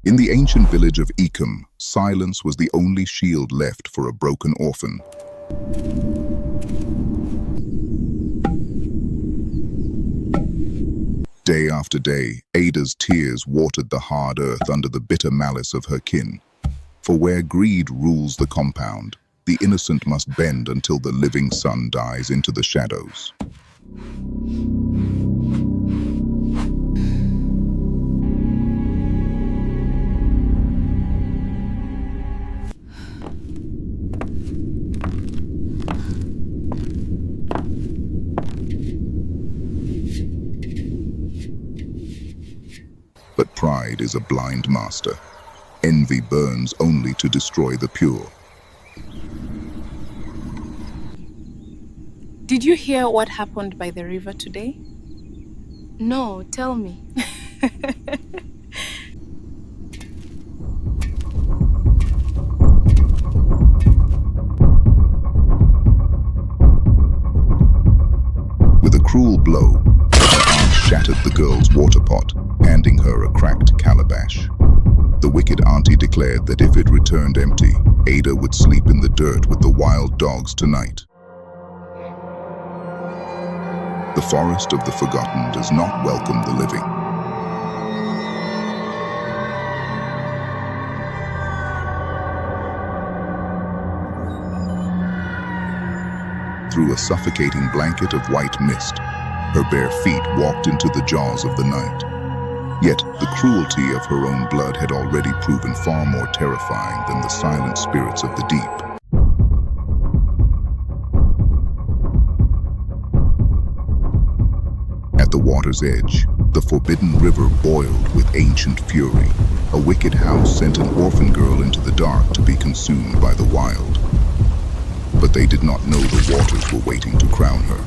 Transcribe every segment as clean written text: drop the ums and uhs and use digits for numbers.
In the ancient village of Chisom, silence was the only shield left for a broken orphan. Day after day, Ada's tears watered the hard earth under the bitter malice of her kin. For where greed rules the compound, the innocent must bend until the living sun dies into the shadows. But pride is a blind master. Envy burns only to destroy the pure. Did you hear what happened by the river today? No, tell me. With a cruel blow, her aunt shattered the girl's water pot, handing her a cracked calabash. The wicked auntie declared that if it returned empty, Ada would sleep in the dirt with the wild dogs tonight. The forest of the forgotten does not welcome the living. Through a suffocating blanket of white mist, her bare feet walked into the jaws of the night. Yet the cruelty of her own blood had already proven far more terrifying than the silent spirits of the deep. At the water's edge, the forbidden river boiled with ancient fury. A wicked house sent an orphan girl into the dark to be consumed by the wild. But they did not know the waters were waiting to crown her.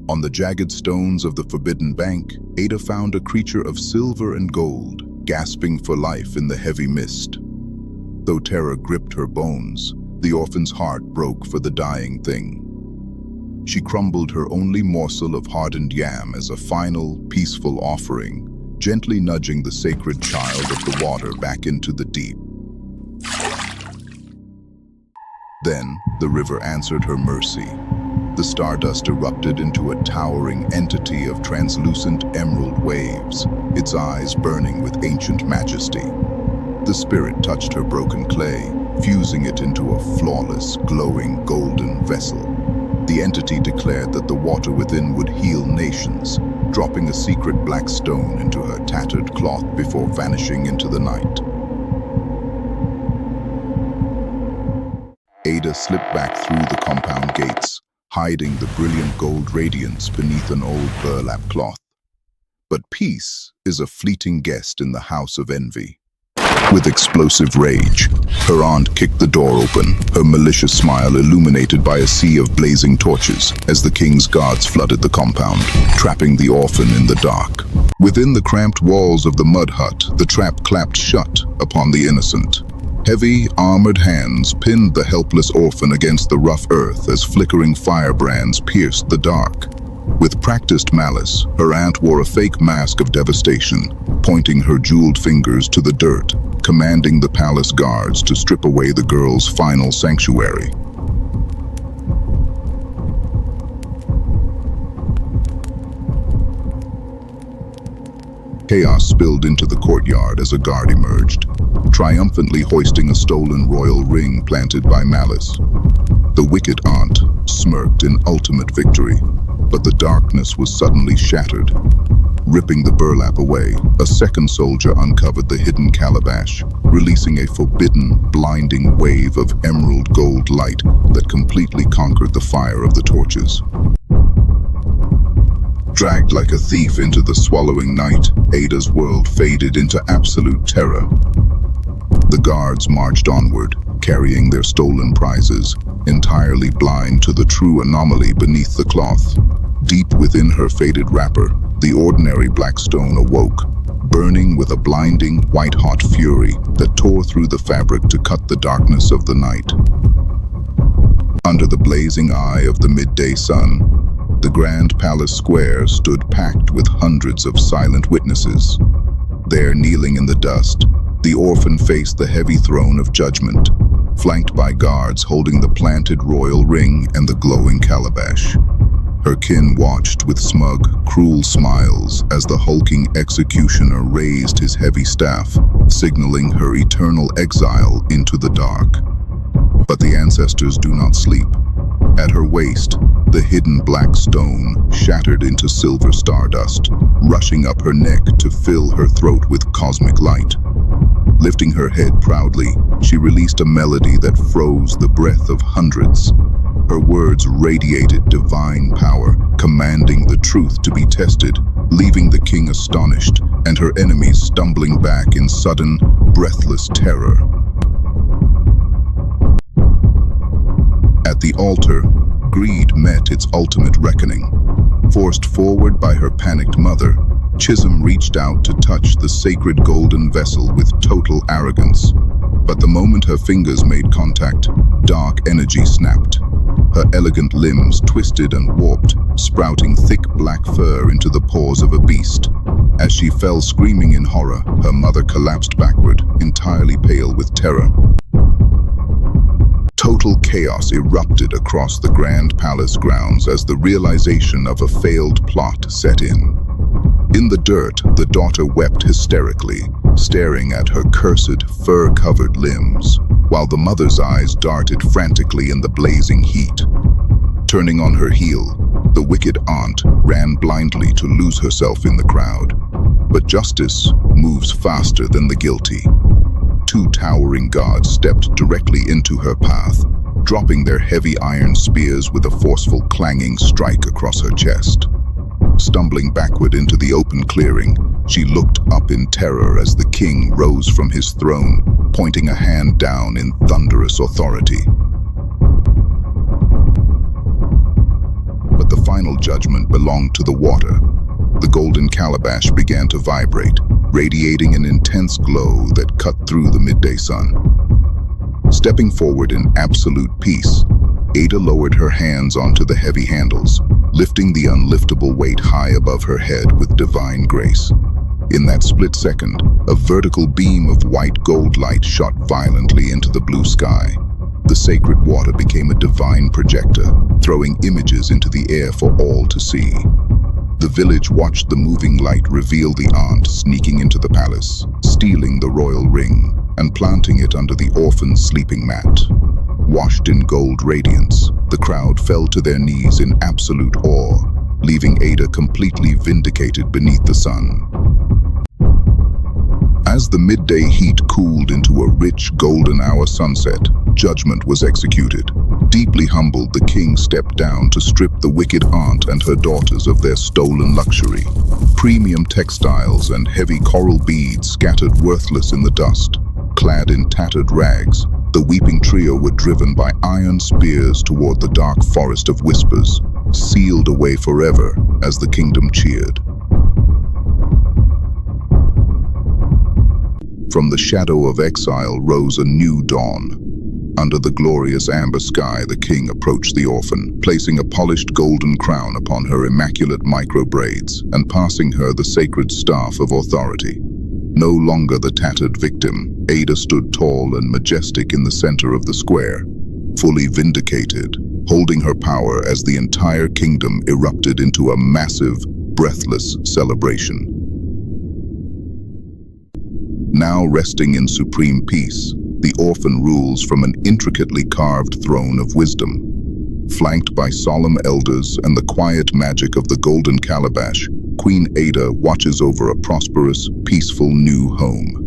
On the jagged stones of the forbidden bank, Ada found a creature of silver and gold, gasping for life in the heavy mist. Though terror gripped her bones, the orphan's heart broke for the dying thing. She crumbled her only morsel of hardened yam as a final, peaceful offering, gently nudging the sacred child of the water back into the deep. Then, the river answered her mercy. The stardust erupted into a towering entity of translucent emerald waves, its eyes burning with ancient majesty. The spirit touched her broken clay, fusing it into a flawless, glowing golden vessel. The entity declared that the water within would heal nations, dropping a secret black stone into her tattered cloth before vanishing into the night. Ada slipped back through the compound gates, hiding the brilliant gold radiance beneath an old burlap cloth. But peace is a fleeting guest in the house of envy. With explosive rage, her aunt kicked the door open, her malicious smile illuminated by a sea of blazing torches as the king's guards flooded the compound, trapping the orphan in the dark. Within the cramped walls of the mud hut, the trap clapped shut upon the innocent. Heavy, armored hands pinned the helpless orphan against the rough earth as flickering firebrands pierced the dark. With practiced malice, her aunt wore a fake mask of devastation, pointing her jeweled fingers to the dirt, commanding the palace guards to strip away the girl's final sanctuary. Chaos spilled into the courtyard as a guard emerged, triumphantly hoisting a stolen royal ring planted by malice. The wicked aunt smirked in ultimate victory, but the darkness was suddenly shattered. Ripping the burlap away, a second soldier uncovered the hidden calabash, releasing a forbidden, blinding wave of emerald gold light that completely conquered the fire of the torches. Dragged like a thief into the swallowing night, Ada's world faded into absolute terror. The guards marched onward, carrying their stolen prizes, entirely blind to the true anomaly beneath the cloth. Deep within her faded wrapper, the ordinary black stone awoke, burning with a blinding, white-hot fury that tore through the fabric to cut the darkness of the night. Under the blazing eye of the midday sun, The grand palace square stood packed with hundreds of silent witnesses. There, kneeling in the dust, the orphan faced the heavy throne of judgment, flanked by guards holding the planted royal ring and the glowing calabash. Her kin watched with smug, cruel smiles as the hulking executioner raised his heavy staff, signaling her eternal exile into the dark. But the ancestors do not sleep. At her waist, the hidden black stone shattered into silver stardust, rushing up her neck to fill her throat with cosmic light. Lifting her head proudly, she released a melody that froze the breath of hundreds. Her words radiated divine power, commanding the truth to be tested, leaving the king astonished and her enemies stumbling back in sudden, breathless terror. At the altar, greed met its ultimate reckoning. Forced forward by her panicked mother, Chisom reached out to touch the sacred golden vessel with total arrogance. But the moment her fingers made contact, dark energy snapped. Her elegant limbs twisted and warped, sprouting thick black fur into the paws of a beast. As she fell screaming in horror, her mother collapsed backward, entirely pale with terror. Total chaos erupted across the grand palace grounds as the realization of a failed plot set in. In the dirt, the daughter wept hysterically, staring at her cursed, fur-covered limbs, while the mother's eyes darted frantically in the blazing heat. Turning on her heel, the wicked aunt ran blindly to lose herself in the crowd. But justice moves faster than the guilty. Two towering guards stepped directly into her path, dropping their heavy iron spears with a forceful clanging strike across her chest. Stumbling backward into the open clearing, she looked up in terror as the king rose from his throne, pointing a hand down in thunderous authority. But the final judgment belonged to the water. The golden calabash began to vibrate, radiating an intense glow that cut through the midday sun. Stepping forward in absolute peace, Ada lowered her hands onto the heavy handles, lifting the unliftable weight high above her head with divine grace. In that split second, a vertical beam of white gold light shot violently into the blue sky. The sacred water became a divine projector, throwing images into the air for all to see. The village watched the moving light reveal the aunt sneaking into the palace, stealing the royal ring, and planting it under the orphan's sleeping mat. Washed in gold radiance, the crowd fell to their knees in absolute awe, leaving Ada completely vindicated beneath the sun. As the midday heat cooled into a rich golden hour sunset, judgment was executed. Deeply humbled, the king stepped down to strip the wicked aunt and her daughters of their stolen luxury. Premium textiles and heavy coral beads scattered worthless in the dust. Clad in tattered rags, the weeping trio were driven by iron spears toward the dark forest of whispers, sealed away forever as the kingdom cheered. From the shadow of exile rose a new dawn. Under the glorious amber sky, the king approached the orphan, placing a polished golden crown upon her immaculate micro-braids and passing her the sacred staff of authority. No longer the tattered victim, Ada stood tall and majestic in the center of the square, fully vindicated, holding her power as the entire kingdom erupted into a massive, breathless celebration. Now resting in supreme peace, the orphan rules from an intricately carved throne of wisdom. Flanked by solemn elders and the quiet magic of the Golden Calabash, Queen Ada watches over a prosperous, peaceful new home.